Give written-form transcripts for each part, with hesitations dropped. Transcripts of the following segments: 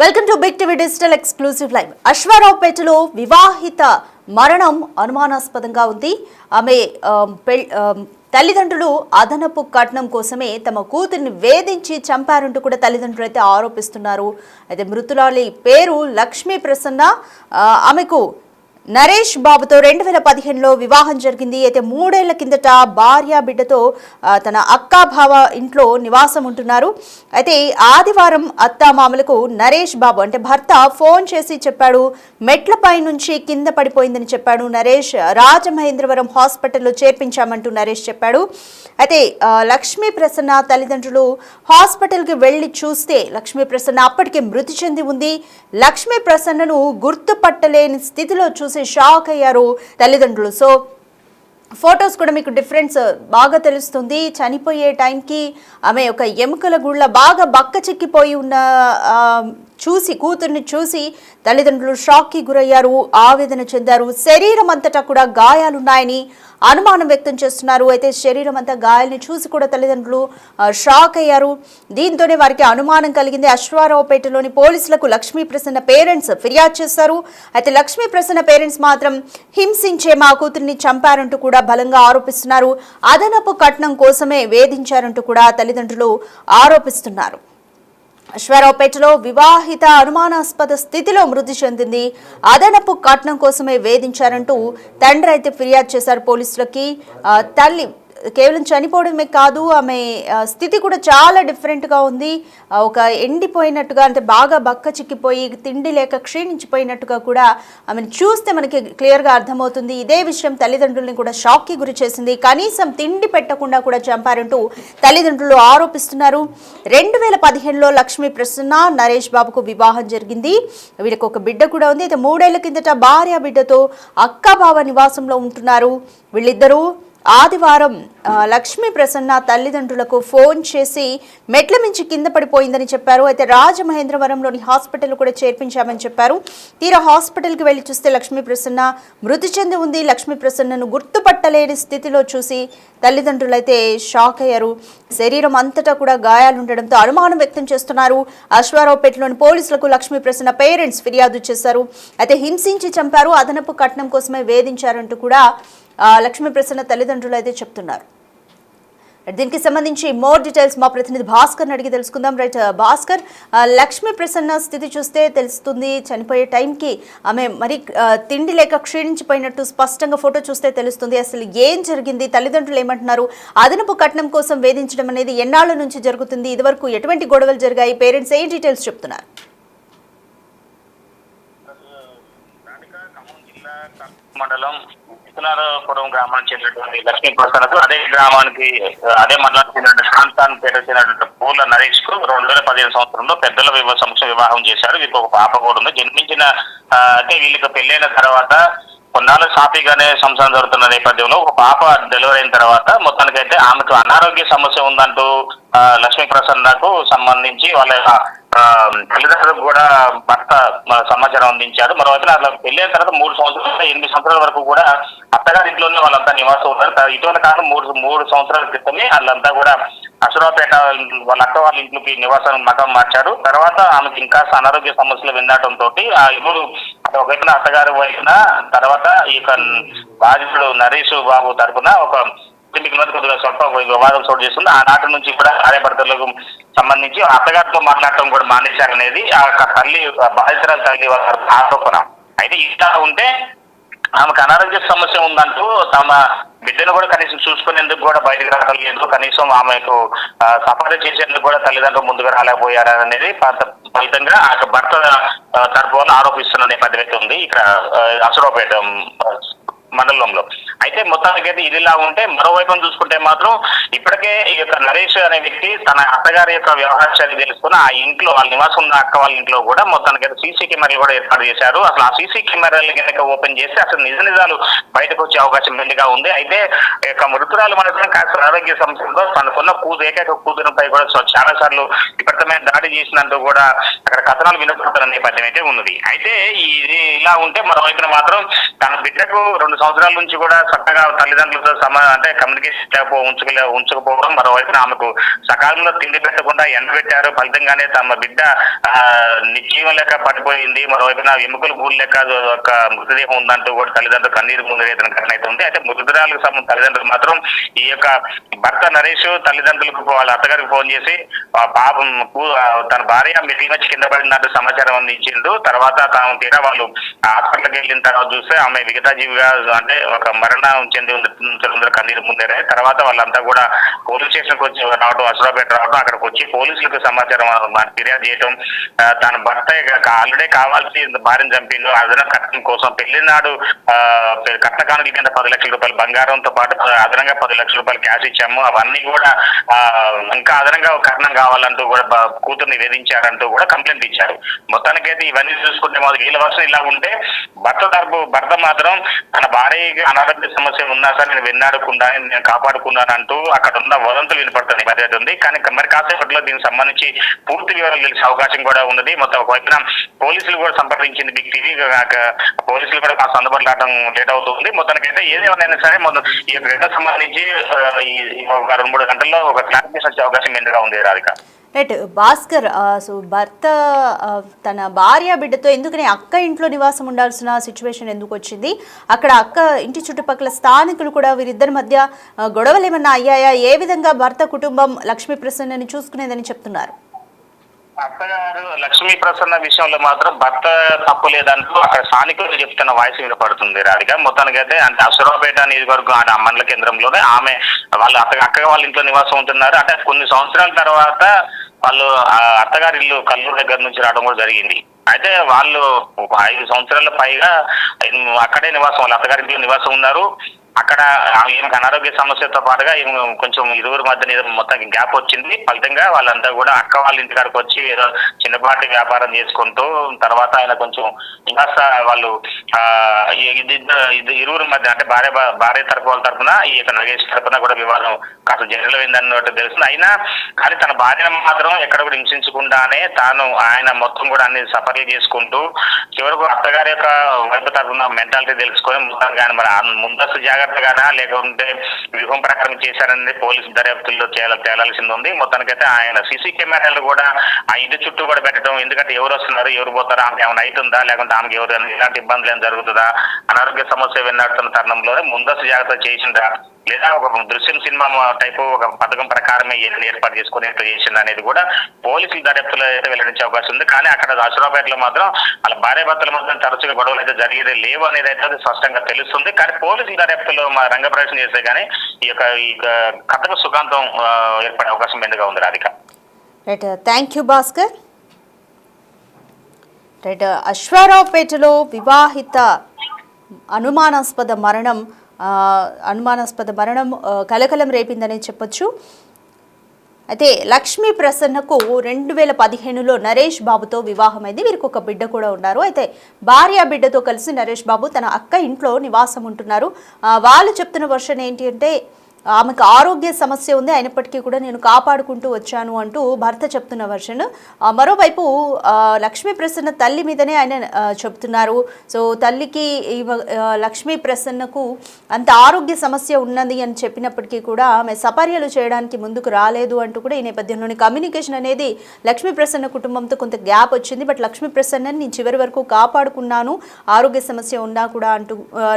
Welcome to big TV digital exclusive live. అశ్వారావుపేటలో వివాహిత మరణం అనుమానాస్పదంగా ఉంది. ఆమె తల్లిదండ్రులు అదనపు కట్నం కోసమే తమ కూతురిని వేధించి చంపారంటూ కూడా తల్లిదండ్రులు అయితే ఆరోపిస్తున్నారు. అయితే మృతురాలి పేరు లక్ష్మీ ప్రసన్న. ఆమెకు నరేష్ బాబుతో 2015లో వివాహం జరిగింది. అయితే 3 ఏళ్ల కిందట భార్య బిడ్డతో తన అక్కా బావ ఇంట్లో నివాసం ఉంటున్నారు. అయితే ఆదివారం అత్తామామలకు నరేష్ బాబు అంటే భర్త ఫోన్ చేసి చెప్పాడు, మెట్లపై నుంచి కింద పడిపోయిందని చెప్పాడు. నరేష్ రాజమహేంద్రవరం హాస్పిటల్లో చేర్పించామంటూ నరేష్ చెప్పాడు. అయితే లక్ష్మీ ప్రసన్న తల్లిదండ్రులు హాస్పిటల్కి వెళ్లి చూస్తే లక్ష్మీ ప్రసన్న అప్పటికే మృతి చెంది ఉంది. లక్ష్మీ ప్రసన్నను గుర్తుపట్టలేని స్థితిలో చూసి షాక్ అయ్యారు తల్లిదండ్రులు. సో ఫొటోస్ కూడా మీకు డిఫరెన్స్ బాగా తెలుస్తుంది. చనిపోయే టైంకి ఆమె ఒక ఎముకల గుళ్ళ బాగా బక్క చిక్కిపోయి ఉన్న చూసి కూతుర్ని చూసి తల్లిదండ్రులు షాక్కి గురయ్యారు, ఆవేదన చెందారు. శరీరం అంతటా కూడా గాయాలున్నాయని అనుమానం వ్యక్తం చేస్తున్నారు. అయితే శరీరం అంతా గాయాలని చూసి కూడా తల్లిదండ్రులు షాక్ అయ్యారు. దీంతోనే వారికి అనుమానం కలిగింది. అశ్వారావుపేటలోని పోలీసులకు లక్ష్మీ ప్రసన్న పేరెంట్స్ ఫిర్యాదు చేశారు. అయితే లక్ష్మీ ప్రసన్న పేరెంట్స్ మాత్రం హింసించే మా కూతురిని చంపారంటూ కూడా బలంగా ఆరోపిస్తున్నారు. అదనపు కట్నం కోసమే వేధించారంటూ కూడా తల్లిదండ్రులు ఆరోపిస్తున్నారు. అశ్వారావుపేటలో వివాహిత అనుమానాస్పద స్థితిలో మృతి చెందింది. అదనపు కట్నం కోసమే వేధించారంటూ తండ్రి అయితే ఫిర్యాదు చేశారు పోలీసులకి. తల్లి కేవలం చనిపోవడమే కాదు, ఆమె స్థితి కూడా చాలా డిఫరెంట్గా ఉంది. ఒక ఎండిపోయినట్టుగా అంటే బాగా బక్క చిక్కిపోయి తిండి లేక క్షీణించిపోయినట్టుగా కూడా ఆమెను చూస్తే మనకి క్లియర్గా అర్థమవుతుంది. ఇదే విషయం తల్లిదండ్రుల్ని కూడా షాక్కి గురి చేసింది. కనీసం తిండి పెట్టకుండా కూడా చంపారంటూ తల్లిదండ్రులు ఆరోపిస్తున్నారు. 2015లో లక్ష్మీ ప్రసన్న నరేష్ బాబుకు వివాహం జరిగింది. వీళ్ళకి ఒక బిడ్డ కూడా ఉంది. అయితే 3 ఏళ్ల కిందట భార్య బిడ్డతో అక్కా బావ నివాసంలో ఉంటున్నారు. వీళ్ళిద్దరూ ఆదివారం లక్ష్మీ ప్రసన్న తల్లిదండ్రులకు ఫోన్ చేసి మెట్ల మించి కింద పడిపోయిందని చెప్పారు. అయితే రాజమహేంద్రవరంలోని హాస్పిటల్ కూడా చేర్పించామని చెప్పారు. తీరా హాస్పిటల్కి వెళ్లి చూస్తే లక్ష్మీ ప్రసన్న మృతి చెంది ఉంది. లక్ష్మీ ప్రసన్నను గుర్తుపట్టలేని స్థితిలో చూసి తల్లిదండ్రులు అయితే షాక్ అయ్యారు. శరీరం అంతటా కూడా గాయాలుండడంతో అనుమానం వ్యక్తం చేస్తున్నారు. అశ్వారావుపేటలోని పోలీసులకు లక్ష్మీ ప్రసన్న పేరెంట్స్ ఫిర్యాదు చేశారు. అయితే హింసించి చంపారు, అదనపు కట్నం కోసమే వేధించారంటూ కూడా లక్ష్మీ ప్రసన్న తల్లిదండ్రులు అయితే చెప్తున్నారు. దీనికి సంబంధించి మోర్ డీటెయిల్స్ మా ప్రతినిధి భాస్కర్ అడిగి తెలుసుకుందాం. రైట్ భాస్కర్, లక్ష్మీ ప్రసన్న స్థితి చూస్తే తెలుస్తుంది, చనిపోయే టైంకి ఆమె మరి తిండి లేక క్షీణించిపోయినట్టు స్పష్టంగా ఫోటో చూస్తే తెలుస్తుంది. అసలు ఏం జరిగింది, తల్లిదండ్రులు ఏమంటున్నారు, అదనపు కట్నం కోసం వేధించడం అనేది ఎన్నాళ్ళ నుంచి జరుగుతుంది, ఇదివరకు ఎటువంటి గొడవలు జరిగాయి, పేరెంట్స్ ఏం డీటెయిల్స్ చెప్తున్నారు? మండలం విశ్వనాథపురం గ్రామానికి చెందినటువంటి లక్ష్మీ ప్రసన్నకు అదే గ్రామానికి అదే మండలానికి చెందిన శాంతాన్ పేట చెందినటువంటి పూల నరేష్ కు 2015 సంవత్సరంలో పెద్దల సమక్షం వివాహం చేశారు. వీరికి ఒక పాప కూడా ఉంది. జన్మించిన అంటే వీళ్ళకి పెళ్ళైన తర్వాత కొన్నాళ్ళు సాఫీగానే సంసారం జరుగుతున్న నేపథ్యంలో ఒక పాప డెలివరీ అయిన తర్వాత మొత్తానికైతే ఆమెకు అనారోగ్య సమస్య ఉందంటూ లక్ష్మీ ప్రసన్నకు సంబంధించి వాళ్ళ తల్లిదండ్రులకు కూడా భర్త సమాచారం అందించారు. మరోవైపు అట్లా పెళ్ళైన తర్వాత 3 సంవత్సరాలు 8 సంవత్సరాల వరకు కూడా అత్తగారి ఇంట్లోనే వాళ్ళంతా నివాసం ఉన్నారు. ఇటీవల కాలం 3 సంవత్సరాల క్రితమే వాళ్ళంతా కూడా అశ్వరావుపేట వాళ్ళ అక్క వాళ్ళ ఇంట్లోకి నివాసాన్ని మకం మార్చారు. తర్వాత ఆమెకి ఇంకా అనారోగ్య సమస్యలు వినడంతో ఆ ఇరువురు ఒకవైపున అత్తగారి వైపున తర్వాత ఈ యొక్క బాధితుడు నరేష్ బాబు తరఫున ఒక కొద్దిగా స్వల్ప వివాదం చోటు చేస్తుంది. ఆనాటి నుంచి కూడా భార్యాభర్తలకు సంబంధించి అత్తగారితో మాట్లాడటం కూడా మానేశారనేది ఆ తల్లి బాధితురాలు తల్లి ఆరోపణ. అయితే ఇట్లా ఉంటే ఆమెకు అనారోగ్య సమస్య ఉందంటూ తమ బిడ్డను కూడా కనీసం చూసుకునేందుకు కూడా బయటకు రావడం లేదు, కనీసం ఆమెకు సఫారీ చేసేందుకు కూడా తల్లిదండ్రులు ముందుగా రాలేకపోయారనేది ఫలితంగా ఆ భర్త తరపు వాళ్ళు ఆరోపిస్తున్న నేపథ్యం అయితే ఉంది ఇక్కడ అశ్వరావుపేట మండలంలో. అయితే మొత్తానికైతే ఇదిలా ఉంటే మరోవైపు చూసుకుంటే మాత్రం ఇప్పటికే ఈ యొక్క నరేష్ అనే వ్యక్తి తన అత్తగారి యొక్క వ్యవహారాన్ని తెలుసుకుని ఆ ఇంట్లో వాళ్ళ నివాసం ఉన్న అక్క వాళ్ళ ఇంట్లో కూడా మొత్తానికైతే సీసీ కెమెరాలు కూడా ఏర్పాటు చేశారు. అసలు ఆ సీసీ కెమెరాలు కనుక ఓపెన్ చేస్తే అసలు నిజాలు బయటకు వచ్చే అవకాశం మెండుగా ఉంది. అయితే ఈ యొక్క మృతురాలు మాత్రం కాస్త ఆరోగ్య సమస్యలతో తనకున్న ఏకైక కూతురుపై కూడా చాలా సార్లు విపరీతమైన దాడి చేసినందుకు కూడా అక్కడ కథనాలు వినపడుతున్న నేపథ్యం అయితే ఉన్నది. అయితే ఇది ఇలా ఉంటే మరోవైపున మాత్రం తన బిడ్డకు 2 సంవత్సరాల నుంచి కూడా చక్కగా తల్లిదండ్రులతో అంటే కమ్యూనికేషన్ ఉంచకపోవడం, మరోవైపున ఆమెకు సకాలంలో తిండి పెట్టకుండా ఎండబెట్టారు. ఫలితంగానే తమ బిడ్డ నిశ్చయం లేక పడిపోయింది. మరోవైపున ఎముకలు గూడు లెక్క ఒక మృతదేహం ఉందంటూ కూడా తల్లిదండ్రులు కన్నీరు ముందురేతన ఘటన అయితే ఉంది. అయితే మృతురాలకు సంబంధించిన తల్లిదండ్రులు మాత్రం ఈ యొక్క భర్త నరేష్ తల్లిదండ్రులకు వాళ్ళ అత్తగారికి ఫోన్ చేసి పాపం తన భార్య మెట్టి వచ్చి కింద పడినట్టు సమాచారం అందించిండు. తర్వాత తాను తీరా వాళ్ళు హాస్పిటల్కి వెళ్ళిన తర్వాత చూస్తే ఆమె విగతా జీవిగా అంటే ఒక మరణం చెంది ఉంది కన్నీరు ముందేరే. తర్వాత వాళ్ళంతా కూడా పోలీస్ స్టేషన్కి వచ్చి రావడం, అసరాపేట రావడం, అక్కడికి వచ్చి పోలీసులకు సమాచారం ఫిర్యాదు చేయడం, తన భర్త ఆల్రెడీ కావాల్సి భార్యను చంపిండు, అదనపు కట్నం కోసం పెళ్లి నాడు కట్న కానుకల కింద 10 లక్షల రూపాయలు బంగారంతో పాటు అదనంగా 10 లక్షల రూపాయలు క్యాష్ ఇచ్చాము, అవన్నీ కూడా ఇంకా అదనంగా కట్నం కావాలంటూ కూడా కూతుర్ని వేధించారంటూ కూడా కంప్లైంట్ ఇచ్చారు. మొత్తానికైతే ఇవన్నీ చూసుకుంటే మాకు వీళ్ళ వర్షం ఇలా ఉంటే భర్త మాత్రం తన భార్యకి అనారోగ్య సమస్య ఉన్నా సార్ నేను వెన్నాడుకున్నాను, నేను కాపాడుకున్నాను అంటూ అక్కడ ఉన్న వదంతులు వినపడుతుంది పరిస్థితి ఉంది. కానీ మరి కాసేపట్లో దీనికి సంబంధించి పూర్తి వివరాలు తెలిసే అవకాశం కూడా ఉన్నది. మొత్తం ఒకవైపున పోలీసులు కూడా సంప్రదించింది బిగ్ టీవీ, పోలీసులు కూడా కాస్త అందుబాటులో రావడం లేట్ అవుతుంది. మొత్తానికైతే ఏదేమైనా సరే మొత్తం ఈ ఘటనకు సంబంధించి ఒక 2-3 గంటల్లో ఒక క్లారిఫికేషన్ వచ్చే అవకాశం మెండుగా ఉంది రాధిక. రైట్ భాస్కర్, సో భర్త తన భార్య బిడ్డతో ఎందుకని అక్క ఇంట్లో నివాసం ఉండాల్సిన సిచ్యువేషన్ ఎందుకు వచ్చింది? అక్కడ అక్క ఇంటి చుట్టుపక్కల స్థానికులు కూడా వీరిద్దరి మధ్య గొడవలు ఏమన్నా అయ్యాయా? ఏ విధంగా భర్త కుటుంబం లక్ష్మీ ప్రసన్నని చూసుకునేదని చెప్తున్నారు? అత్తగారు లక్ష్మీ ప్రసన్న విషయంలో మాత్రం భర్త తప్పు లేదంటూ అక్కడ స్థానికులు చెప్తున్న వాయిస్ వినపడుతుంది రాధిక. మొత్తానికైతే అంటే అసరాపేట నియోజకవర్గం ఆ మండల కేంద్రంలోనే ఆమె వాళ్ళు అక్క వాళ్ళ ఇంట్లో నివాసం ఉంటున్నారు. అంటే కొన్ని సంవత్సరాల తర్వాత వాళ్ళు అత్తగారి ఇల్లు కల్లూరు దగ్గర నుంచి రావడం కూడా జరిగింది. అయితే వాళ్ళు 5 సంవత్సరాల పైగా అక్కడే నివాసం, వాళ్ళ అత్తగారి ఇంట్లో నివాసం ఉన్నారు. అక్కడ ఈమెకు అనారోగ్య సమస్యతో పాటుగా కొంచెం ఇరువురు మధ్య మొత్తం గ్యాప్ వచ్చింది. ఫలితంగా వాళ్ళంతా కూడా అక్క వాళ్ళ ఇంటి కాడికి వచ్చి ఏదో చిన్నపాటి వ్యాపారం చేసుకుంటూ తర్వాత ఆయన కొంచెం ఇంకా వాళ్ళు ఇరువురు మధ్య అంటే భార్య తరపు వాళ్ళ తరపున ఈ యొక్క నగేష్ తరపున కూడా వివాదం కాస్త జరగలేదన్నట్టు తెలుస్తుంది. అయినా కానీ తన భార్యను మాత్రం ఎక్కడ కూడా హింసించకుండానే తాను ఆయన మొత్తం కూడా అన్ని సఫర్లు చేసుకుంటూ చివరకు అత్తగారి యొక్క వైపు తరపున మెంటాలిటీ తెలుసుకొని మొత్తం కానీ మరి ముందస్తు జాగ్రత్తగానా లేకుంటే వ్యూహం ప్రకారం చేశారనేది పోలీసు దర్యాప్తుల్లో తేలాల్సింది ఉంది. మొత్తానికైతే ఆయన సీసీ కెమెరాలు కూడా ఆ ఇంటి చుట్టూ కూడా పెట్టడం, ఎందుకంటే ఎవరు వస్తున్నారు ఎవరు పోతారా, ఆమె ఏమైనా అవుతుందా లేకుంటే ఆమెకి ఎవరు ఇలాంటి ఇబ్బందులు ఏమైనా జరుగుతుందా, అనారోగ్య సమస్య వెన్నాడుతున్న తరుణంలోనే ముందస్తు జాగ్రత్త చేసిందా లేదా ఒక దృశ్యం సినిమా టైపు ఒక పథకం ప్రకారమే ఏర్పాటు చేసుకుని ఎట్లా చేసింది అనేది కూడా పోలీసుల దర్యాప్తులో అయితే వెల్లడించే అవకాశం ఉంది. కానీ అక్కడ అసరాపేటలో మాత్రం వాళ్ళ భార్య భర్తల మాత్రం తరచుగా గొడవలు అయితే జరిగేది లేవు అనేది అయితే స్పష్టంగా తెలుస్తుంది. కానీ పోలీసుల దర్యాప్తులో రంగ ప్రవేశం చేస్తే కానీ ఈ కథకు సుఖాంతం ఏర్పడే అవకాశం ఎందుగా ఉంది Radhika. Right, thank you Bhaskar. Right, అశ్వారావుపేటలో వివాహిత అనుమానాస్పద మరణం కలకలం రేపిందని చెప్పొచ్చు. అయితే లక్ష్మీ ప్రసన్నకు 2015లో నరేష్ బాబుతో వివాహమైంది. వీరికి ఒక బిడ్డ కూడా ఉన్నారు. అయితే భార్య బిడ్డతో కలిసి నరేష్ బాబు తన అక్క ఇంట్లో నివాసం ఉంటున్నారు. వాళ్ళు చెప్తున్న వర్షన్ ఏంటి అంటే ఆమెకు ఆరోగ్య సమస్య ఉంది, అయినప్పటికీ కూడా నేను కాపాడుకుంటూ వచ్చాను అంటూ భర్త చెప్తున్న వర్షన్. మరోవైపు లక్ష్మీ ప్రసన్న తల్లి మీదనే ఆయన చెప్తున్నారు. సో తల్లికి లక్ష్మీ ప్రసన్నకు అంత ఆరోగ్య సమస్య ఉన్నది అని చెప్పినప్పటికీ కూడా ఆమె సపర్యలు చేయడానికి ముందుకు రాలేదు అంటూ కూడా ఈ నేపథ్యంలోని కమ్యూనికేషన్ అనేది లక్ష్మీ ప్రసన్న కుటుంబంతో కొంత గ్యాప్ వచ్చింది. బట్ లక్ష్మీ ప్రసన్నని నేను చివరి వరకు కాపాడుకున్నాను, ఆరోగ్య సమస్య ఉన్నా కూడా అంటూ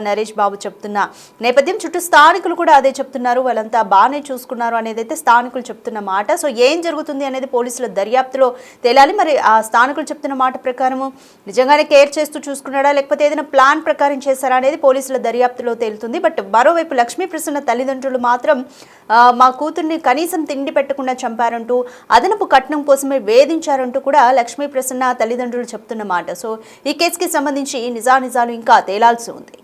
నరేష్ బాబు చెప్తున్న నేపథ్యం చుట్టూ స్థానికులు కూడా అదే చెప్తున్నారు. వాళ్ళంతా బాగానే చూసుకున్నారు అనేది అయితే స్థానికులు చెప్తున్న మాట. సో ఏం జరుగుతుంది అనేది పోలీసుల దర్యాప్తులో తేలాలి. మరి ఆ స్థానికులు చెప్తున్న మాట ప్రకారము నిజంగానే కేర్ చేస్తూ చూసుకున్నాడా లేకపోతే ఏదైనా ప్లాన్ ప్రకారం చేశారా అనేది పోలీసుల దర్యాప్తులో తేలుతుంది. బట్ మరోవైపు లక్ష్మీ ప్రసన్న తల్లిదండ్రులు మాత్రం మా కూతుర్ని కనీసం తిండి పెట్టకుండా చంపారంటూ అదనపు కట్నం కోసమే వేధించారంటూ కూడా లక్ష్మీ ప్రసన్న తల్లిదండ్రులు చెప్తున్న మాట. సో ఈ కేసుకి సంబంధించి నిజాలు ఇంకా తేలాల్సి ఉంది.